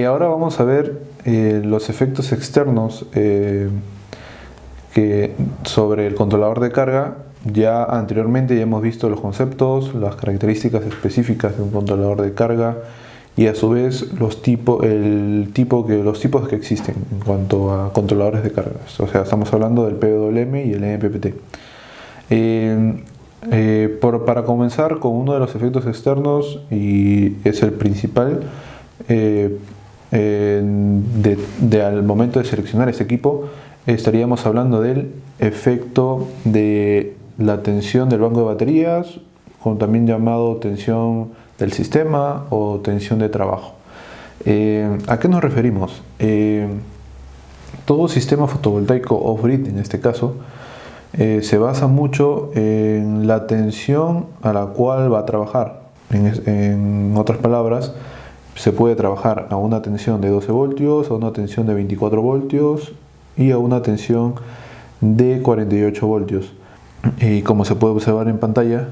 Ahora vamos a ver los efectos externos sobre el controlador de carga. Ya anteriormente ya hemos visto los conceptos, las características específicas de un controlador de carga y a su vez los tipos que existen en cuanto a controladores de cargas. O sea, estamos hablando del PWM y el MPPT. Para comenzar con uno de los efectos externos, y es el principal, al momento de seleccionar este equipo, estaríamos hablando del efecto de la tensión del banco de baterías, también llamado tensión del sistema o tensión de trabajo. ¿A qué nos referimos? Todo sistema fotovoltaico off-grid, en este caso, se basa mucho en la tensión a la cual va a trabajar. En otras palabras, se puede trabajar a una tensión de 12 voltios, a una tensión de 24 voltios y a una tensión de 48 voltios. Y como se puede observar en pantalla,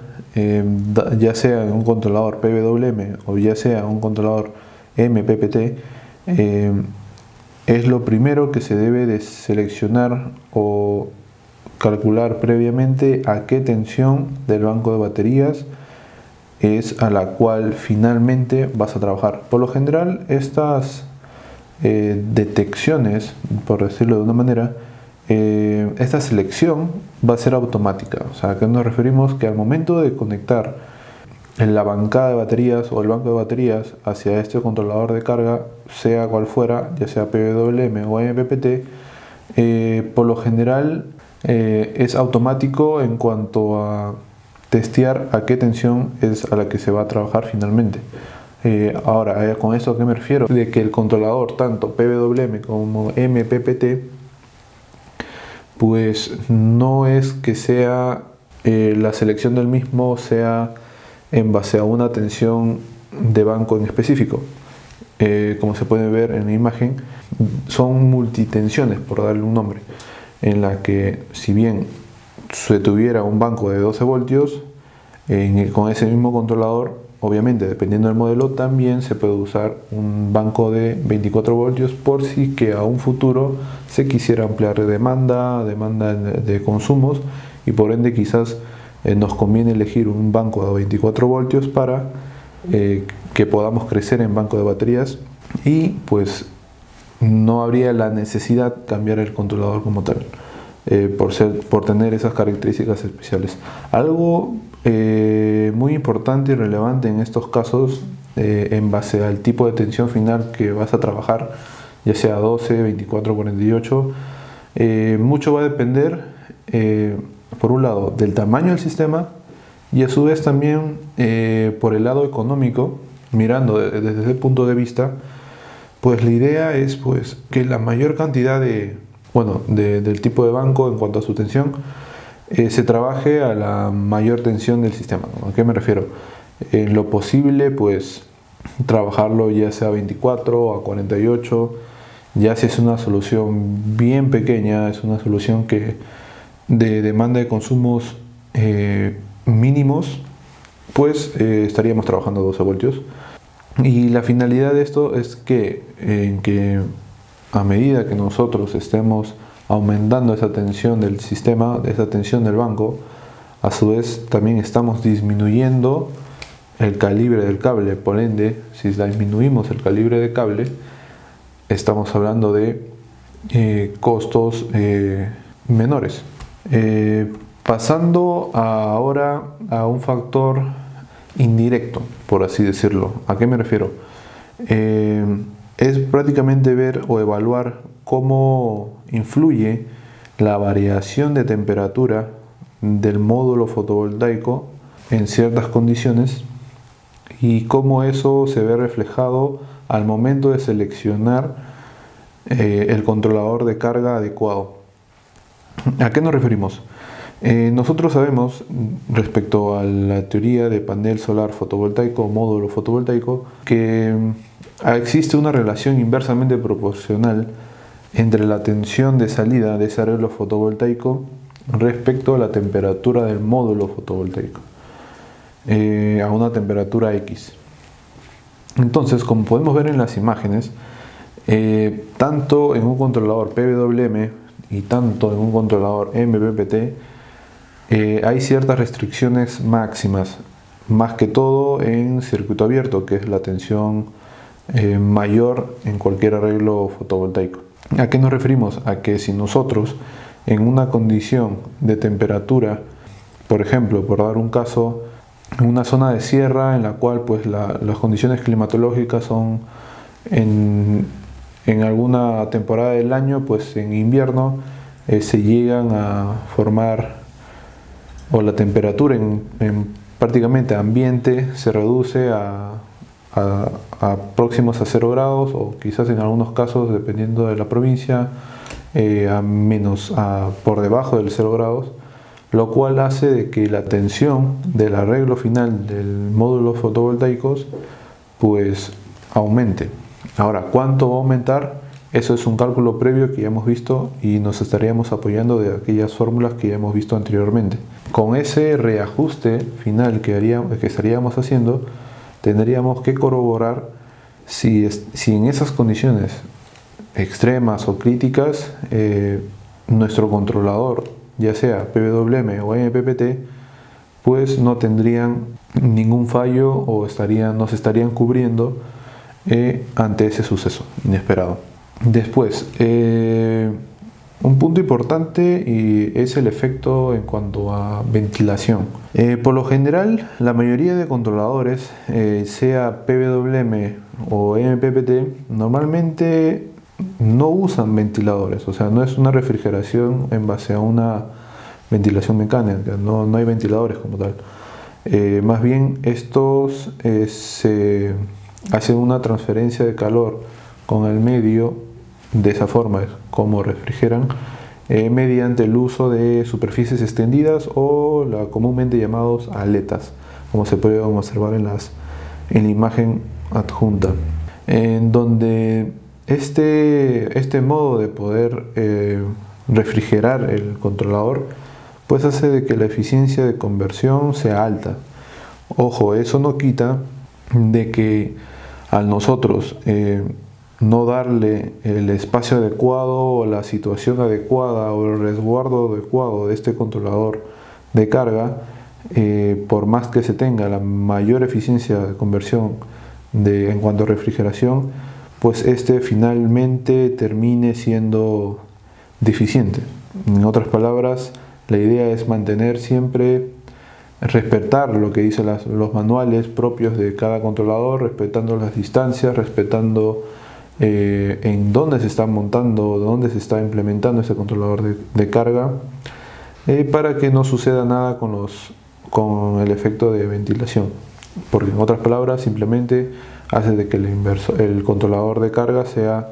ya sea en un controlador PWM o ya sea en un controlador MPPT, es lo primero que se debe de seleccionar o calcular previamente a qué tensión del banco de baterías es a la cual finalmente vas a trabajar. Por lo general, estas detecciones, por decirlo de una manera, esta selección va a ser automática. O sea, ¿a qué nos referimos? Que al momento de conectar la bancada de baterías o el banco de baterías hacia este controlador de carga, sea cual fuera, ya sea PWM o MPPT, por lo general es automático en cuanto a testear a qué tensión es a la que se va a trabajar finalmente. Ahora, ¿con esto a qué me refiero? De que el controlador, tanto PWM como MPPT, pues no es que sea la selección del mismo sea en base a una tensión de banco en específico. Como se puede ver en la imagen, son multitensiones, por darle un nombre, en la que si bien se tuviera un banco de 12 voltios, con ese mismo controlador, obviamente dependiendo del modelo, también se puede usar un banco de 24 voltios por si que a un futuro se quisiera ampliar demanda de consumos, y por ende quizás nos conviene elegir un banco de 24 voltios para que podamos crecer en banco de baterías y pues no habría la necesidad de cambiar el controlador como tal, por tener esas características especiales. Algo muy importante y relevante en estos casos, en base al tipo de tensión final que vas a trabajar, ya sea 12, 24, 48, mucho va a depender, por un lado, del tamaño del sistema y a su vez también por el lado económico. Mirando desde ese punto de vista, pues la idea es pues que la mayor cantidad del tipo de banco en cuanto a su tensión se trabaje a la mayor tensión del sistema. ¿A qué me refiero? En lo posible, pues trabajarlo ya sea a 24 o a 48, ya si es una solución bien pequeña, es una solución que de demanda de consumos mínimos, pues estaríamos trabajando a 12 voltios. Y la finalidad de esto es que a medida que nosotros estemos aumentando esa tensión del sistema, esa tensión del banco, a su vez también estamos disminuyendo el calibre del cable. Por ende, si disminuimos el calibre de cable, estamos hablando de costos menores. Pasando ahora a un factor indirecto, por así decirlo. ¿A qué me refiero? Es prácticamente ver o evaluar cómo influye la variación de temperatura del módulo fotovoltaico en ciertas condiciones y cómo eso se ve reflejado al momento de seleccionar el controlador de carga adecuado. ¿A qué nos referimos? Nosotros sabemos, respecto a la teoría de panel solar fotovoltaico o módulo fotovoltaico, que existe una relación inversamente proporcional entre la tensión de salida de ese arreglo fotovoltaico respecto a la temperatura del módulo fotovoltaico, a una temperatura X. Entonces, como podemos ver en las imágenes, tanto en un controlador PWM y tanto en un controlador MPPT hay ciertas restricciones máximas, más que todo en circuito abierto, que es la tensión mayor en cualquier arreglo fotovoltaico. ¿A qué nos referimos? A que si nosotros en una condición de temperatura, por ejemplo, por dar un caso, en una zona de sierra en la cual pues las condiciones climatológicas son en alguna temporada del año, pues en invierno se llegan a formar, o la temperatura en prácticamente ambiente se reduce a próximos a 0 grados, o quizás en algunos casos, dependiendo de la provincia, por debajo del 0 grados, lo cual hace de que la tensión del arreglo final del módulo fotovoltaicos pues aumente. Ahora, ¿cuánto va a aumentar? Eso es un cálculo previo que ya hemos visto y nos estaríamos apoyando de aquellas fórmulas que ya hemos visto anteriormente. Con ese reajuste final que estaríamos haciendo, tendríamos que corroborar si en esas condiciones extremas o críticas nuestro controlador, ya sea PWM o MPPT, pues no tendrían ningún fallo o nos estarían cubriendo ante ese suceso inesperado. Después, un punto importante es el efecto en cuanto a ventilación. Por lo general, la mayoría de controladores, sea PWM o MPPT, normalmente no usan ventiladores, o sea, no es una refrigeración en base a una ventilación mecánica, no hay ventiladores como tal. Más bien estos se hacen una transferencia de calor con el medio, de esa forma es como refrigeran, mediante el uso de superficies extendidas o comúnmente llamados aletas, como se puede observar en la imagen adjunta, en donde este modo de poder refrigerar el controlador pues hace de que la eficiencia de conversión sea alta. Ojo, eso no quita de que al nosotros no darle el espacio adecuado o la situación adecuada o el resguardo adecuado de este controlador de carga, por más que se tenga la mayor eficiencia de conversión en cuanto a refrigeración, pues finalmente termine siendo deficiente. En otras palabras, la idea es mantener siempre, respetar lo que dicen los manuales propios de cada controlador, respetando las distancias, respetando en dónde se está montando, dónde se está implementando ese controlador de carga, para que no suceda nada con el efecto de ventilación, porque en otras palabras simplemente hace de que el controlador de carga sea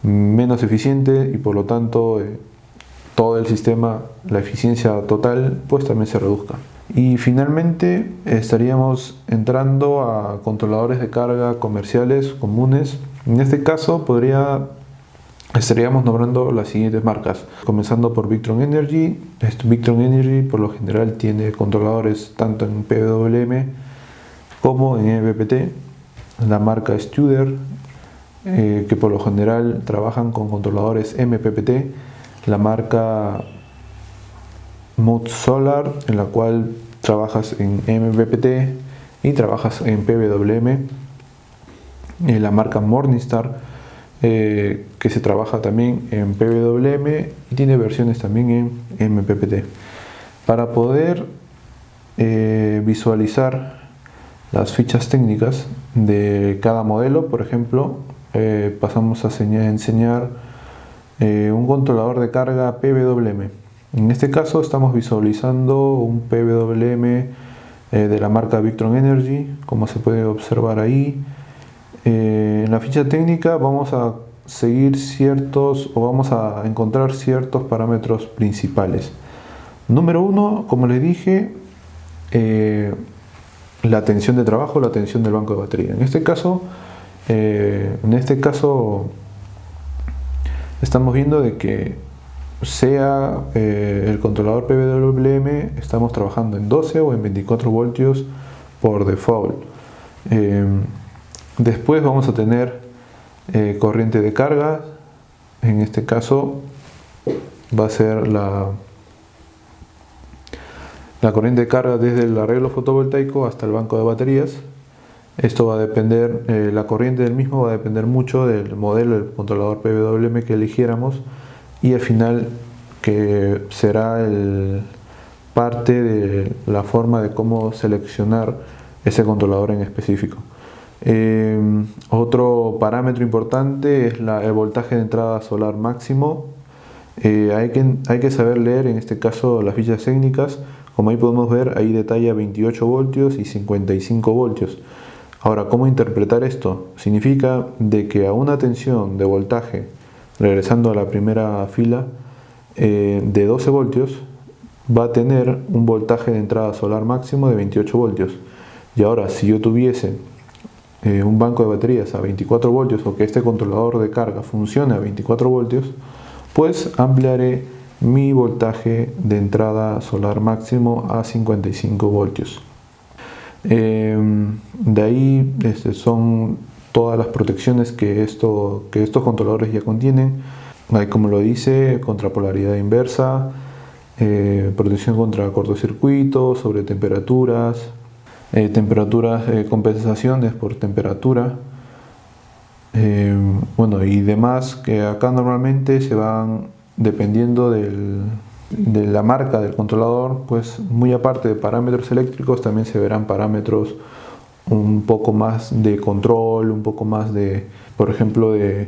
menos eficiente y por lo tanto todo el sistema, la eficiencia total pues también se reduzca. Y finalmente estaríamos entrando a controladores de carga comerciales comunes. En este caso estaríamos nombrando las siguientes marcas, comenzando por Victron Energy. Victron Energy por lo general tiene controladores tanto en PWM como en MPPT. La marca Studer, que por lo general trabajan con controladores MPPT. La marca Mood Solar, en la cual trabajas en MPPT y trabajas en PWM. La marca Morningstar, que se trabaja también en PWM y tiene versiones también en MPPT. Para poder visualizar las fichas técnicas de cada modelo, por ejemplo, pasamos a enseñar un controlador de carga PWM. En este caso estamos visualizando un PWM de la marca Victron Energy, como se puede observar ahí. En la ficha técnica vamos a vamos a encontrar ciertos parámetros principales. Número 1, como les dije, la tensión de trabajo, la tensión del banco de batería. En este caso estamos viendo de que sea el controlador PWM, estamos trabajando en 12 o en 24 voltios por default. Después vamos a tener corriente de carga. En este caso va a ser la corriente de carga desde el arreglo fotovoltaico hasta el banco de baterías. Esto va a depender, la corriente del mismo va a depender mucho del modelo del controlador PWM que eligiéramos, y al final que será parte de la forma de cómo seleccionar ese controlador en específico. Otro parámetro importante es el voltaje de entrada solar máximo. Hay que saber leer en este caso las fichas técnicas. Como ahí podemos ver, ahí detalla 28 voltios y 55 voltios. Ahora, ¿cómo interpretar esto? Significa de que a una tensión de voltaje, regresando a la primera fila, de 12 voltios, va a tener un voltaje de entrada solar máximo de 28 voltios. Y ahora, si yo tuviese un banco de baterías a 24 voltios, o que este controlador de carga funcione a 24 voltios, pues ampliaré mi voltaje de entrada solar máximo a 55 voltios. De ahí son todas las protecciones que estos controladores ya contienen. Hay, como lo dice, contrapolaridad inversa, protección contra cortocircuitos, sobre temperaturas, compensaciones por temperatura, bueno, y demás, que acá normalmente se van dependiendo de la marca del controlador. Pues muy aparte de parámetros eléctricos, también se verán parámetros un poco más de control, un poco más de, por ejemplo, de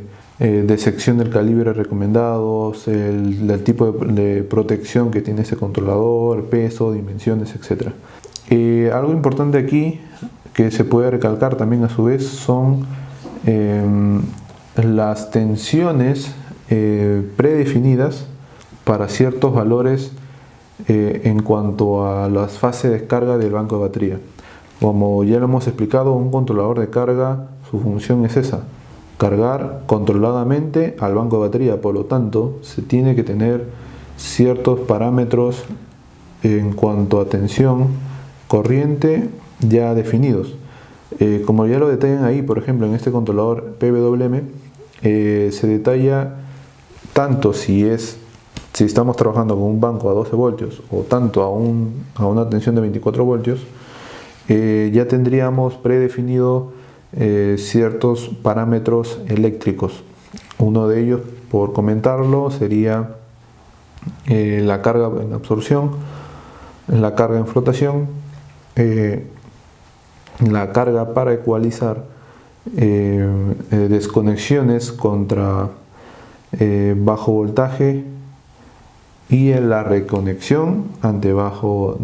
sección del calibre recomendados, el tipo de protección que tiene ese controlador, peso, dimensiones, etc. Algo importante aquí que se puede recalcar también a su vez son las tensiones predefinidas para ciertos valores en cuanto a las fases de carga del banco de batería. Como ya lo hemos explicado, un controlador de carga, su función es esa: cargar controladamente al banco de batería. Por lo tanto, se tiene que tener ciertos parámetros en cuanto a tensión, corriente ya definidos. Como ya lo detallan ahí, por ejemplo, en este controlador PWM, se detalla tanto si estamos trabajando con un banco a 12 voltios o tanto a una tensión de 24 voltios. Ya tendríamos predefinido ciertos parámetros eléctricos. Uno de ellos, por comentarlo, sería la carga en absorción, la carga en flotación, la carga para ecualizar, desconexiones contra bajo voltaje, y en la reconexión ante bajo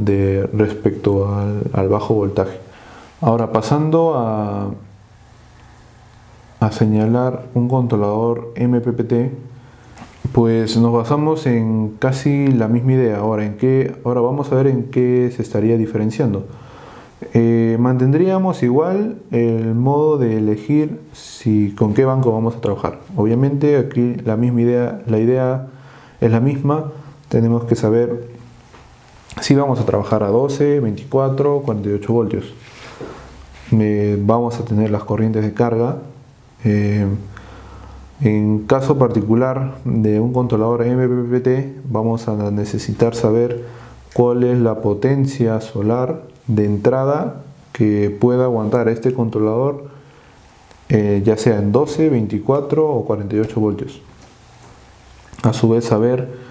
respecto al bajo voltaje. Ahora, pasando a señalar un controlador MPPT, pues nos basamos en casi la misma idea. Ahora vamos a ver en qué se estaría diferenciando. Mantendríamos igual el modo de elegir con qué banco vamos a trabajar. Obviamente aquí la idea es la misma. Tenemos que saber si vamos a trabajar a 12, 24, 48 voltios. Vamos a tener las corrientes de carga. En caso particular de un controlador MPPT, vamos a necesitar saber cuál es la potencia solar de entrada que pueda aguantar este controlador, ya sea en 12, 24 o 48 voltios. A su vez, saber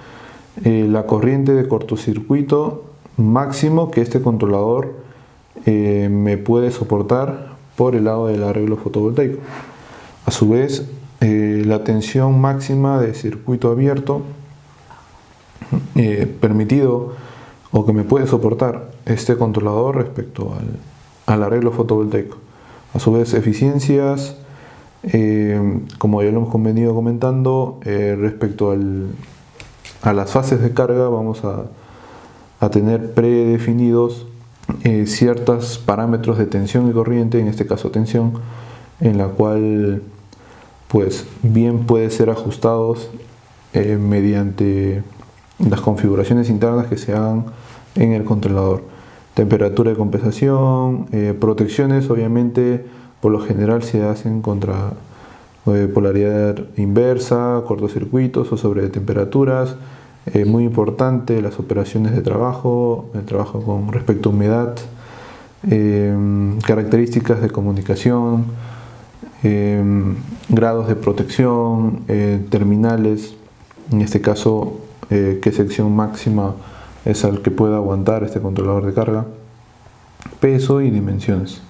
la corriente de cortocircuito máximo que este controlador me puede soportar por el lado del arreglo fotovoltaico. A su vez, la tensión máxima de circuito abierto permitido o que me puede soportar este controlador respecto al arreglo fotovoltaico. A su vez, eficiencias, como ya lo hemos venido comentando, respecto a las fases de carga, vamos a tener predefinidos ciertos parámetros de tensión y corriente, en este caso tensión, en la cual pues bien puede ser ajustados mediante las configuraciones internas que se hagan en el controlador. Temperatura de compensación, protecciones obviamente por lo general se hacen contra polaridad inversa, cortocircuitos o sobre temperaturas. Muy importante las operaciones de trabajo, el trabajo con respecto a humedad, características de comunicación, grados de protección, terminales, en este caso qué sección máxima es al que pueda aguantar este controlador de carga, peso y dimensiones.